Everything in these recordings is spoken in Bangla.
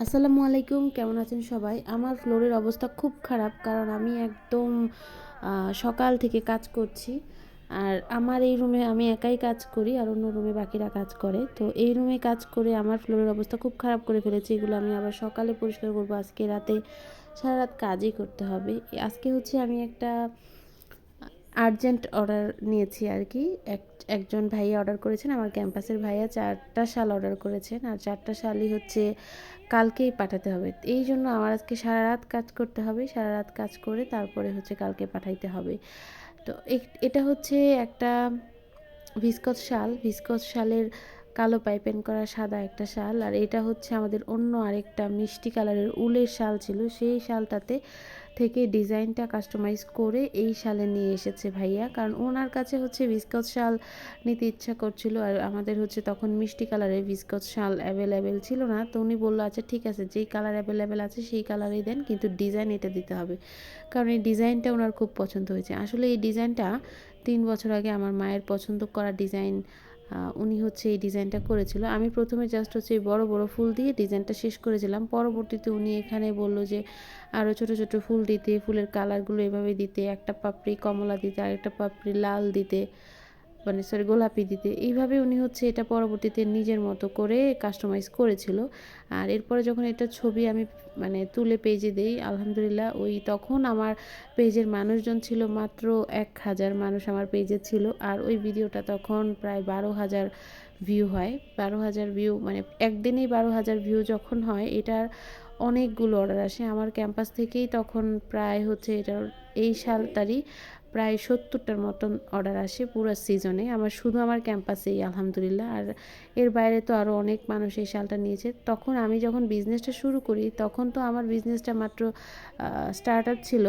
আসসালামু আলাইকুম, কেমন আছেন সবাই? আমার ফ্লোরের অবস্থা খুব খারাপ, কারণ আমি একদম সকাল থেকে কাজ করছি। আর আমার এই রুমে আমি একাই কাজ করি, আর অন্য রুমে বাকিরা কাজ করে। তো এই রুমে কাজ করে আমার ফ্লোরের অবস্থা খুব খারাপ করে ফেলেছি। এগুলো আমি আবার সকালে পরিষ্কার করবো, আজকে রাতে সারা রাত কাজই করতে হবে। আজকে হচ্ছে আমি একটা আর্জেন্ট অর্ডার নিয়েছি আর কি। একজন ভাইয়া অর্ডার করেছেন, আমার ক্যাম্পাসের ভাইয়া 4টা শাল অর্ডার করেছেন, আর 4টা শালই হচ্ছে কালকেই পাঠাতে হবে। এই জন্য আমার আজকে সারা রাত কাজ করতে হবে, সারা রাত কাজ করে তারপরে হচ্ছে কালকে পাঠাইতে হবে। তো এটা হচ্ছে একটা ভিসকস শালের কালো পাইপেন করা সাদা একটা শাল, আর এটা হচ্ছে আমাদের অন্য আরেকটা মিষ্টি কালারের উলের শাল ছিল, সেই শালটাতে থেকে ডিজাইনটা কাস্টমাইজ করে এই শালে নিয়ে এসেছে ভাইয়া। কারণ ওনার কাছে হচ্ছে ভিসকস শাল নিতে ইচ্ছা করছিল, আর আমাদের হচ্ছে তখন মিষ্টি কালারের ভিসকস শাল অ্যাভেলেবেল ছিল না। তো উনি বললো আচ্ছা ঠিক আছে, যেই কালার অ্যাভেলেবেল আছে সেই কালারেই দেন, কিন্তু ডিজাইন এটা দিতে হবে। কারণ এই ডিজাইনটা ওনার খুব পছন্দ হয়েছে। আসলে এই ডিজাইনটা 3 বছর আগে আমার মায়ের পছন্দ করা ডিজাইন, উনি হচ্ছে এই ডিজাইনটা করেছিল। আমি প্রথমে জাস্ট হচ্ছে বড় বড় ফুল দিয়ে ডিজাইনটা শেষ করেছিলাম। পরবর্তীতে উনি এখানে বলল যে আরও ছোট ছোট ফুল দিতে, ফুলের কালারগুলো এভাবে দিতে, একটা পাপড়ি কমলা দিতে, আরেকটা পাপড়ি লাল দিতে, মানে সরি গোলাপি দিতে। এইভাবে উনি হচ্ছে এটা পরবর্তীতে নিজের মতো করে কাস্টমাইজ করেছিল। আর এরপরে যখন এটা ছবি আমি মানে তুলে পেজে দেই, আলহামদুলিল্লাহ ওই তখন আমার পেজের মানুষজন ছিল মাত্র 1000 মানুষ আমার পেজে ছিল। আর ওই ভিডিওটা তখন প্রায় 12,000 ভিউ হয়। 12,000 ভিউ মানে একদিনেই 12,000 ভিউ যখন হয়, এটার অনেকগুলো অর্ডার আসে আমার ক্যাম্পাস থেকেই। তখন প্রায় হচ্ছে এটার এই সালটারই প্রায় 70টার মতন অর্ডার আসে পুরো সিজনে, শুধু আমার ক্যাম্পাসেই আলহামদুলিল্লাহ। আর এর বাইরে তো আরও অনেক মানুষ এই শালটা নিয়েছে। তখন আমি যখন বিজনেসটা শুরু করি, তখন তো আমার বিজনেসটা মাত্র স্টার্ট আপ ছিল,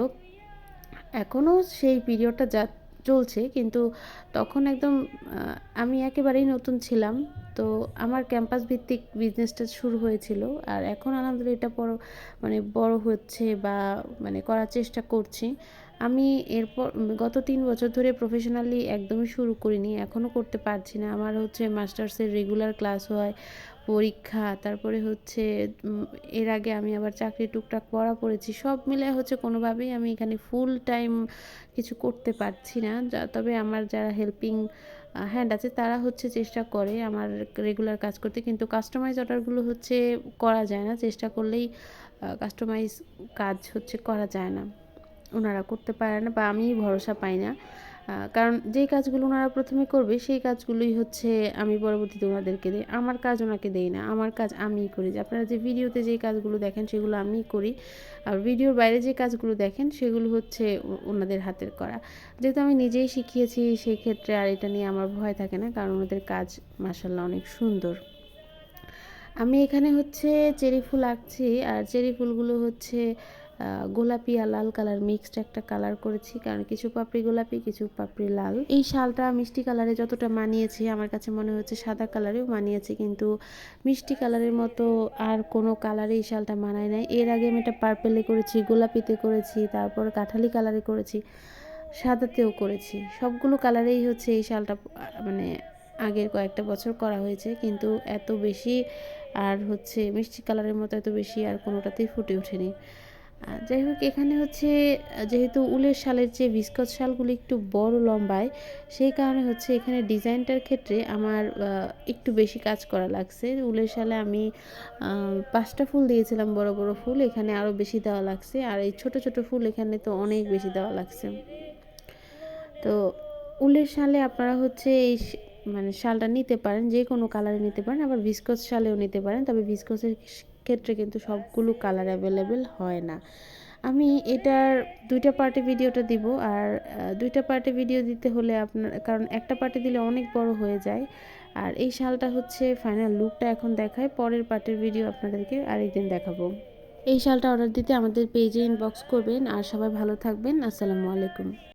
এখনও সেই পিরিয়ডটা চলছে, কিন্তু তখন একদম আমি একেবারেই নতুন ছিলাম। তো আমার ক্যাম্পাস ভিত্তিক বিজনেসটা শুরু হয়েছিল, আর এখন আলহামদুলিল্লাহ এটা মানে বড় হচ্ছে বা মানে করার চেষ্টা করছি। আমি এরপর গত 3 বছর ধরে প্রফেশনালি একদমই শুরু করিনি, এখনও করতে পারছি না। আমার হচ্ছে মাস্টার্সের রেগুলার ক্লাস হয়, পরীক্ষা, তারপরে হচ্ছে এর আগে আমি আবার চাকরি টুকটাক পড়া পড়েছি, সব মিলে হচ্ছে কোনোভাবেই আমি এখানে ফুল টাইম কিছু করতে পারছি না। তবে আমার যারা হেল্পিং হ্যান্ড আছে তারা হচ্ছে চেষ্টা করে আমার রেগুলার কাজ করতে, কিন্তু কাস্টমাইজ অর্ডারগুলো হচ্ছে করা যায় না, চেষ্টা করলেই কাস্টমাইজ কাজ হচ্ছে করা যায় না, ওনারা করতে পারে না বা আমি ভরসা পাই না। কারণ যেই কাজগুলো ওনারা প্রথমে করবে সেই কাজগুলোই হচ্ছে আমি পরবর্তীতে ওনাদেরকে দিই। আমার কাজ ওনাকে দেই না, আমার কাজ আমিই করি। যে আপনারা যে ভিডিওতে যেই কাজগুলো দেখেন সেগুলো আমিই করি, আর ভিডিওর বাইরে যে কাজগুলো দেখেন সেগুলো হচ্ছে ওনাদের হাতের করা। যেহেতু আমি নিজেই শিখিয়েছি, সেই ক্ষেত্রে আর এটা নিয়ে আমার ভয় থাকে না, কারণ ওনাদের কাজ মাশাআল্লাহ অনেক সুন্দর। আমি এখানে হচ্ছে চেরি ফুল আঁকছি, আর চেরি ফুলগুলো হচ্ছে গোলাপি আর লাল কালার মিক্সড একটা কালার করেছি, কারণ কিছু পাপড়ি গোলাপি, কিছু পাপড়ি লাল। এই শালটা মিষ্টি কালারে যতটা মানিয়েছে আমার কাছে মনে হচ্ছে সাদা কালারেও মানিয়েছে, কিন্তু মিষ্টি কালারের মতো আর কোনো কালারে এই শালটা মানায় নাই। এর আগে আমি এটা পার্পেলে করেছি, গোলাপিতে করেছি, তারপর কাঠালি কালারে করেছি, সাদাতেও করেছি। সবগুলো কালারেই হচ্ছে এই শালটা মানে আগের কয়েকটা বছর করা হয়েছে, কিন্তু এত বেশি আর হচ্ছে মিষ্টি কালারের মতো এত বেশি আর কোনোটাতেই ফুটে ওঠেনি। যাই হোক, এখানে হচ্ছে যেহেতু উলের শালের চেয়ে ভিসকস শালগুলো একটু বড় লম্বায়, সেই কারণে হচ্ছে এখানে ডিজাইনটার ক্ষেত্রে আমার একটু বেশি কাজ করা লাগছে। উলের শালে আমি 5টা ফুল দিয়েছিলাম, বড় বড় ফুল, এখানে আরও বেশি দেওয়া লাগছে, আর এই ছোট ছোট ফুল এখানে তো অনেক বেশি দেওয়া লাগছে। তো উলের শালে আপনারা হচ্ছে এই মানে শালটা নিতে পারেন, যে কোনো কালারে নিতে পারেন, আবার ভিসকস শালেও নিতে পারেন। তবে ভিসকসের ক্ষেত্রে কিন্তু সবগুলো কালার অ্যাভেলেবেল হয় না। আমি এটার 2টা পার্টে ভিডিওটা দিব, আর 2টা পার্টে ভিডিও দিতে হলে আপনার, কারণ একটা পার্টে দিলে অনেক বড় হয়ে যায়। আর এই শালটা হচ্ছে ফাইনাল লুকটা এখন দেখায়, পরের পার্টের ভিডিও আপনাদেরকে আরেকদিন দেখাবো। এই শালটা অর্ডার দিতে আমাদের পেজে ইনবক্স করবেন, আর সবাই ভালো থাকবেন। আসসালামু আলাইকুম।